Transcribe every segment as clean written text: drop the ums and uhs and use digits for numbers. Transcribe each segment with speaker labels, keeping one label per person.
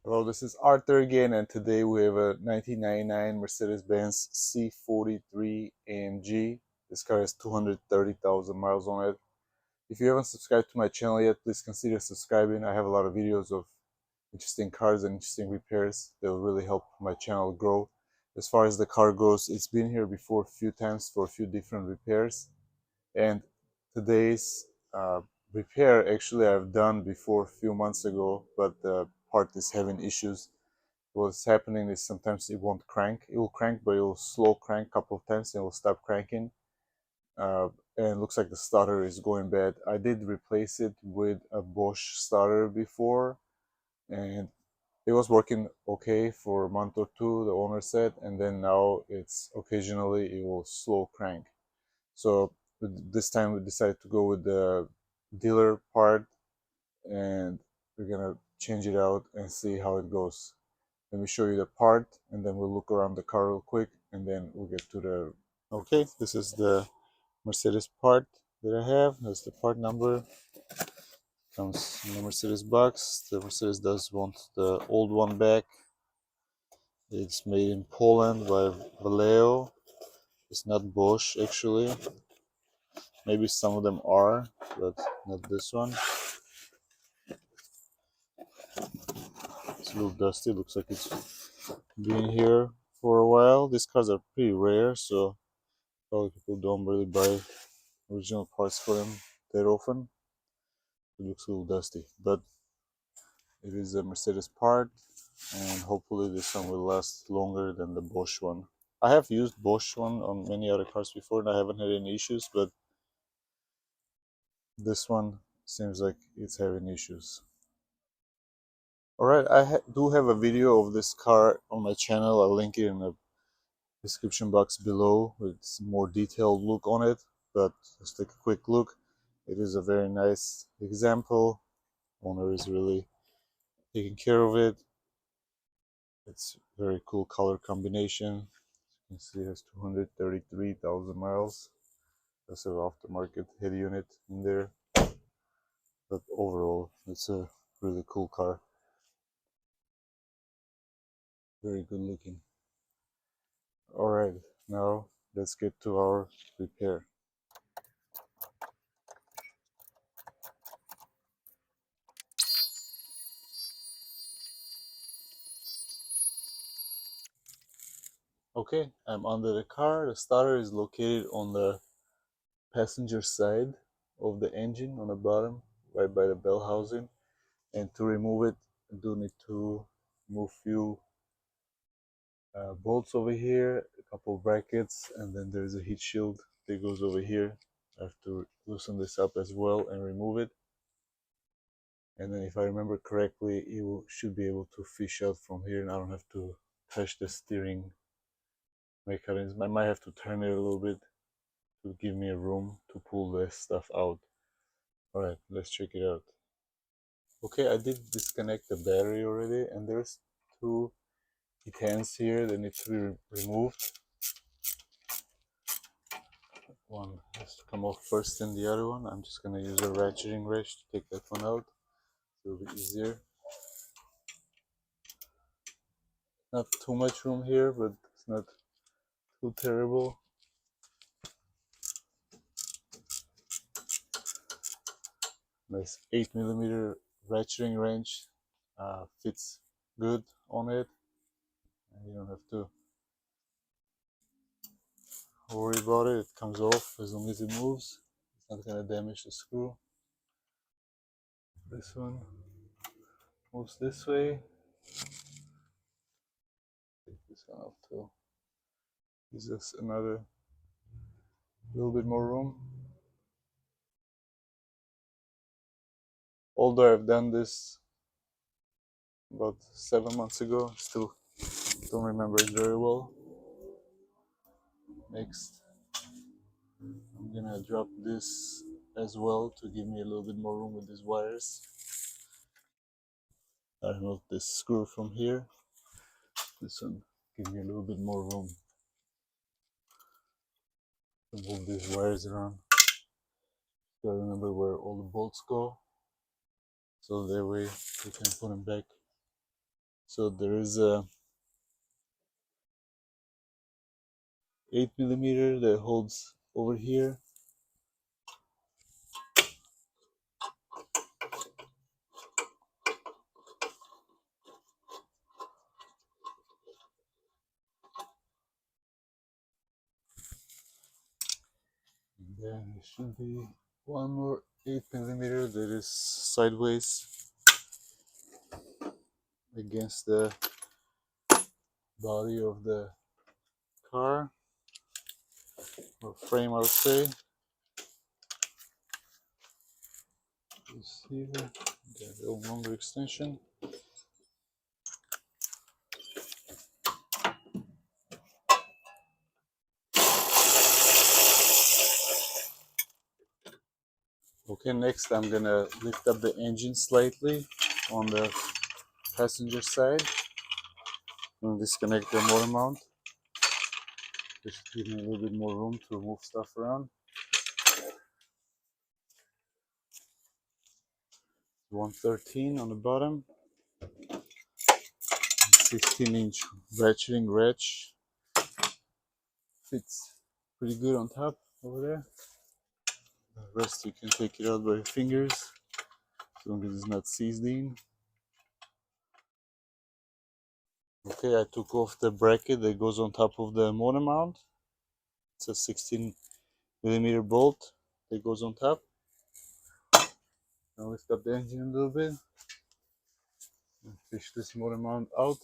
Speaker 1: Hello, this is Arthur again, and today we have a 1999 Mercedes-Benz C43 AMG. This car has 230,000 miles on it. If you haven't subscribed to my channel yet, please consider subscribing. I have a lot of videos of interesting cars and interesting repairs that will really help my channel grow. As far as the car goes, it's been here before a few times for a few different repairs, and today's repair actually I've done before a few months ago, but the part is having issues. What's happening is sometimes it won't crank. It will crank, but it will slow crank a couple of times and it will stop cranking. And it looks like the starter is going bad. I did replace it with a Bosch starter before, and it was working okay for a month or two, the owner said, and then now it's occasionally it will slow crank. So this time we decided to go with the dealer part, and we're gonna change it out and see how it goes. Let me show you the part, and then we'll look around the car real quick, and then we'll get to the... Okay, this is the Mercedes part that I have. That's the part number. Comes in the Mercedes box. The Mercedes does want the old one back. It's made in Poland by Valeo. It's not Bosch actually. Maybe some of them are, but not this one. It's a little dusty. Looks like it's been here for a while. These cars are pretty rare, so probably people don't really buy original parts for them that often. It looks a little dusty, but it is a Mercedes part, and hopefully this one will last longer than the Bosch one. I have used Bosch one on many other cars before and I haven't had any issues, but this one seems like it's having issues. Alright, I do have a video of this car on my channel. I'll link it in the description box below with more detailed look on it, but let's take a quick look. It is a very nice example. Owner is really taking care of it. It's very cool color combination. You can see it has 233,000 miles. That's an aftermarket head unit in there, but overall it's a really cool car. Very good looking. Alright, now let's get to our repair. Okay, I'm under the car. The starter is located on the passenger side of the engine on the bottom, right by the bell housing. And to remove it, I do need to remove few bolts over here, a couple brackets, and then there's a heat shield that goes over here. I have to loosen this up as well and remove it. And then if I remember correctly, you should be able to fish out from here, and I don't have to touch the steering mechanism. I might have to turn it a little bit to give me a room to pull this stuff out. Alright, let's check it out. Okay, I did disconnect the battery already, and there's two heat hands here that need to be removed. One has to come off first, then the other one. I'm just gonna use a ratcheting wrench to take that one out. It'll be easier. Not too much room here, but it's not too terrible. Nice 8mm ratcheting wrench, fits good on it, and you don't have to worry about it. It comes off as long as it moves. It's not gonna damage the screw. This one moves this way. Take this one off too. Gives us another little bit more room. Although I've done this about 7 months ago, still don't remember it very well. Next, I'm gonna drop this as well to give me a little bit more room with these wires. I remove this screw from here. This one give me a little bit more room to move these wires around. Gotta remember where all the bolts go, so that way we can put them back So there is a 8mm that holds over here. And then there should be one more 8mm that is sideways against the body of the car, or frame, I would say. This here, the little longer extension. Okay, next I'm gonna lift up the engine slightly on the passenger side and disconnect the motor mount. This should give me a little bit more room to move stuff around. 113 on the bottom, 16-inch ratcheting wrench. Fits pretty good on top over there. The rest you can take it out by your fingers, as long as it's not seized in. Okay, I took off the bracket that goes on top of the motor mount. It's a 16mm bolt that goes on top. Now lift up the engine a little bit and fish this motor mount out.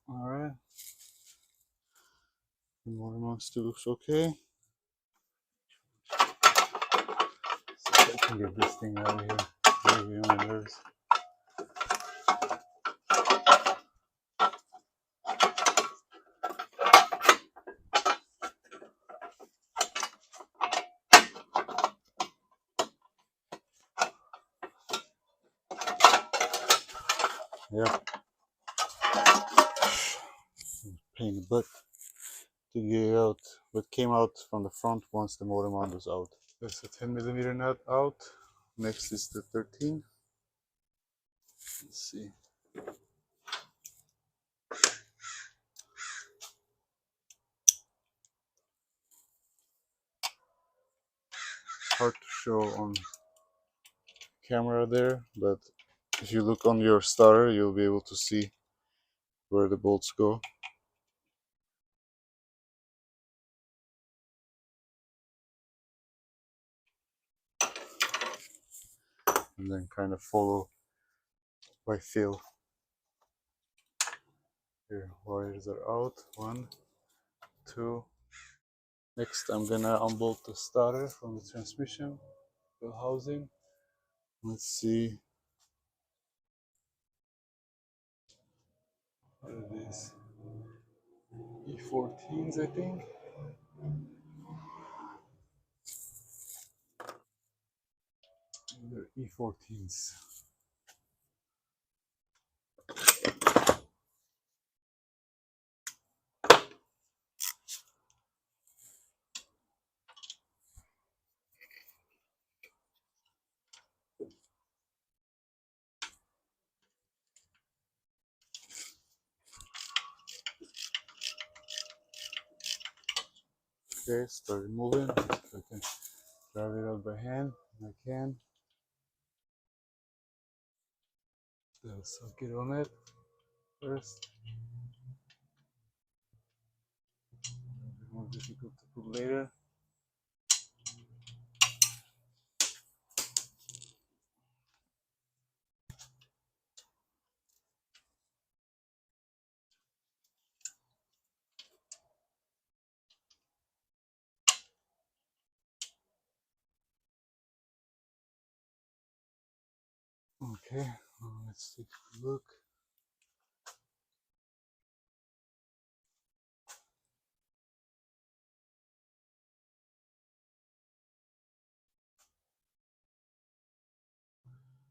Speaker 1: Alright, the motor mount still looks okay. See if I can get this thing out of here. Maybe on the nerves. Yeah, pain in the butt to get it out, but came out from the front once the motor mount was out. That's a 10mm nut out. Next is the 13. Let's see. Hard to show on camera there, but if you look on your starter, you'll be able to see where the bolts go. And then kind of follow by feel. Here, wires are out. 1, 2. Next, I'm gonna unbolt the starter from the transmission wheel housing. Let's see what it is. E14s, I think. They're E14s. Okay, started moving. So I can grab it out by hand. I can. The socket on it first. More difficult to put later. Okay, let's take a look.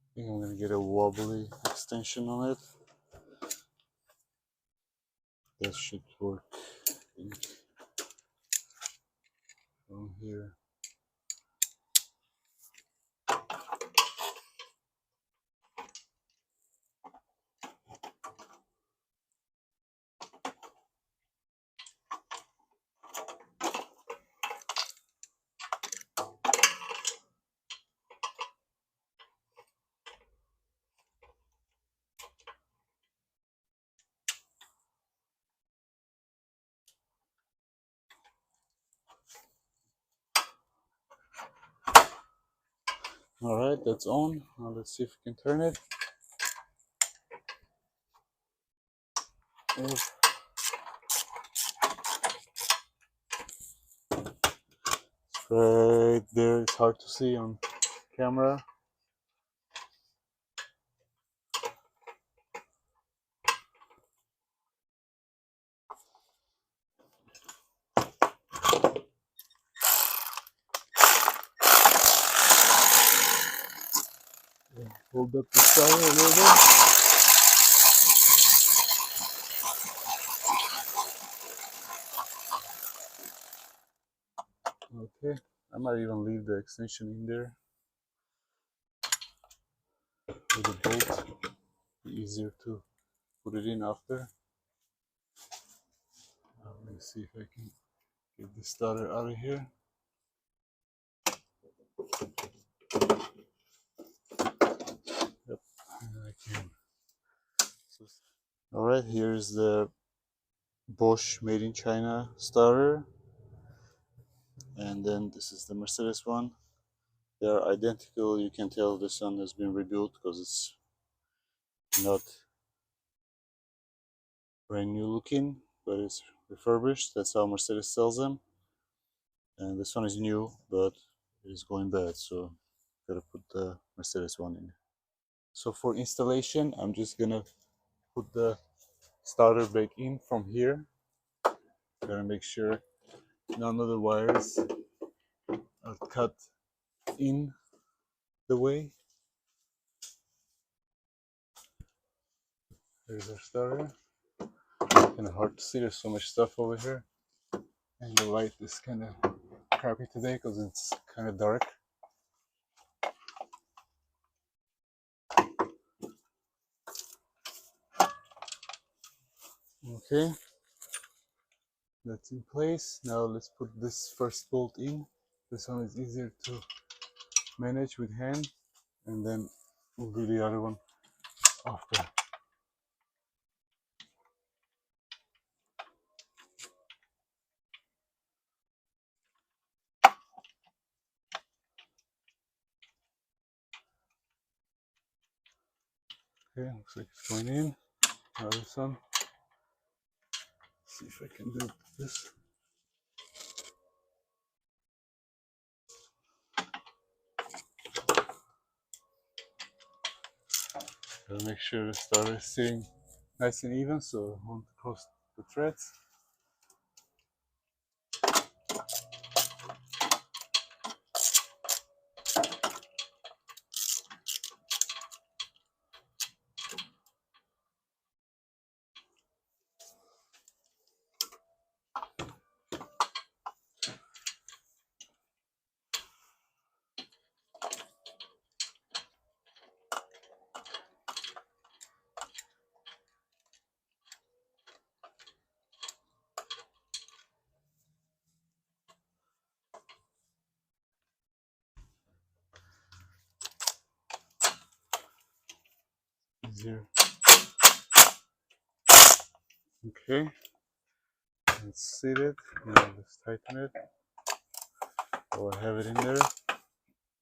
Speaker 1: I think I'm gonna get a wobbly extension on it. That should work. Alright, that's on. Now let's see if we can turn it. It's right there, it's hard to see on camera. Hold up the starter a little bit. Okay, I might even leave the extension in there with a bolt. Be easier to put it in after. Let me see if I can get the starter out of here. Yep, I can. Alright, here's the Bosch made in China starter, and then this is the Mercedes one. They are identical. You can tell this one has been rebuilt because it's not brand new looking, but it's refurbished. That's how Mercedes sells them. And this one is new, but it is going bad, so gotta put the Mercedes one in. So for installation, I'm just gonna put the starter back in from here. Gotta make sure none of the wires are cut in the way. There's our starter. Kind of hard to see, there's so much stuff over here, and the light is kind of crappy today because it's kind of dark. Okay, that's in place. Now let's put this first bolt in. This one is easier to manage with hand, and then we'll do the other one after. Okay, looks like it's going in. Now this one. See if I can do this. Gotta make sure the starter is sitting nice and even so it won't cross the threads. Easier. Okay, let's seat it. Now let's tighten it. Oh, I have it in there.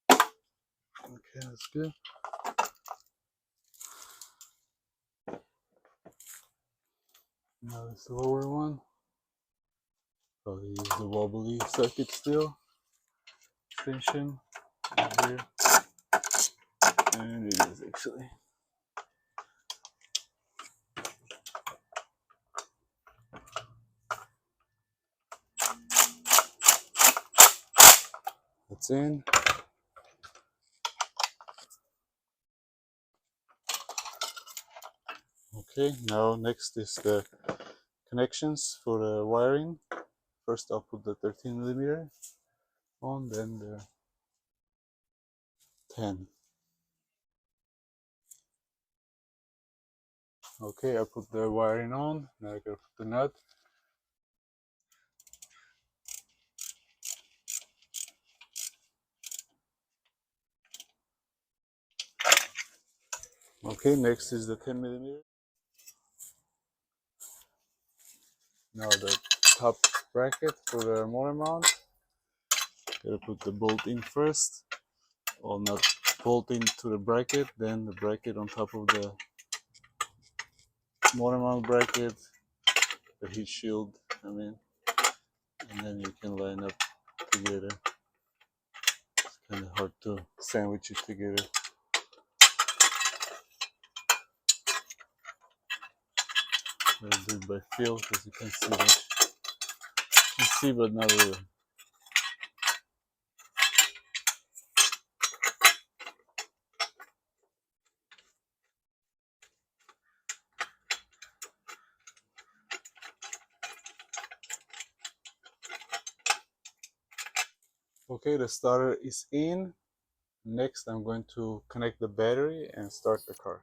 Speaker 1: Okay, that's good. Now this lower one. Probably use the wobbly circuit still. Extension right here. And it is actually. That's in. Okay, now next is the connections for the wiring. First I'll put the 13mm on, then the 10. Okay, I put the wiring on. Now I gotta put the nut. Okay, next is the 10mm. Now the top bracket for the motor mount. Gotta put the bolt in first. Well, not bolt into the bracket, then the bracket on top of the motor mount bracket, the heat shield, and then you can line up together. It's kind of hard to sandwich it together. I'll do it by feel because you can see that. You see, but not really. Okay, the starter is in. Next, I'm going to connect the battery and start the car.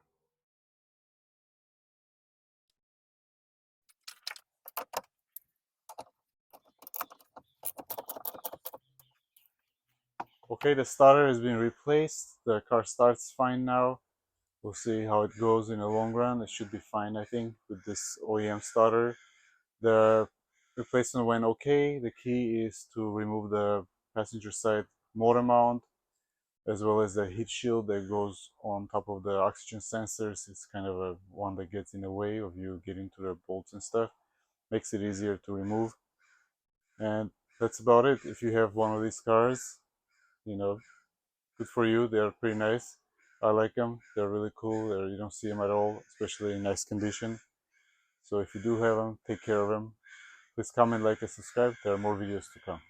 Speaker 1: Okay, the starter has been replaced. The car starts fine now. We'll see how it goes in the long run. It should be fine, I think, with this OEM starter. The replacement went okay. The key is to remove the passenger side motor mount as well as the heat shield that goes on top of the oxygen sensors. It's kind of a one that gets in the way of you getting to the bolts and stuff. Makes it easier to remove. And that's about it. If you have one of these cars, good for you. They're pretty nice. I like them. They're really cool. You don't see them at all, especially in nice condition. So if you do have them, take care of them. Please comment, like, and subscribe. There are more videos to come.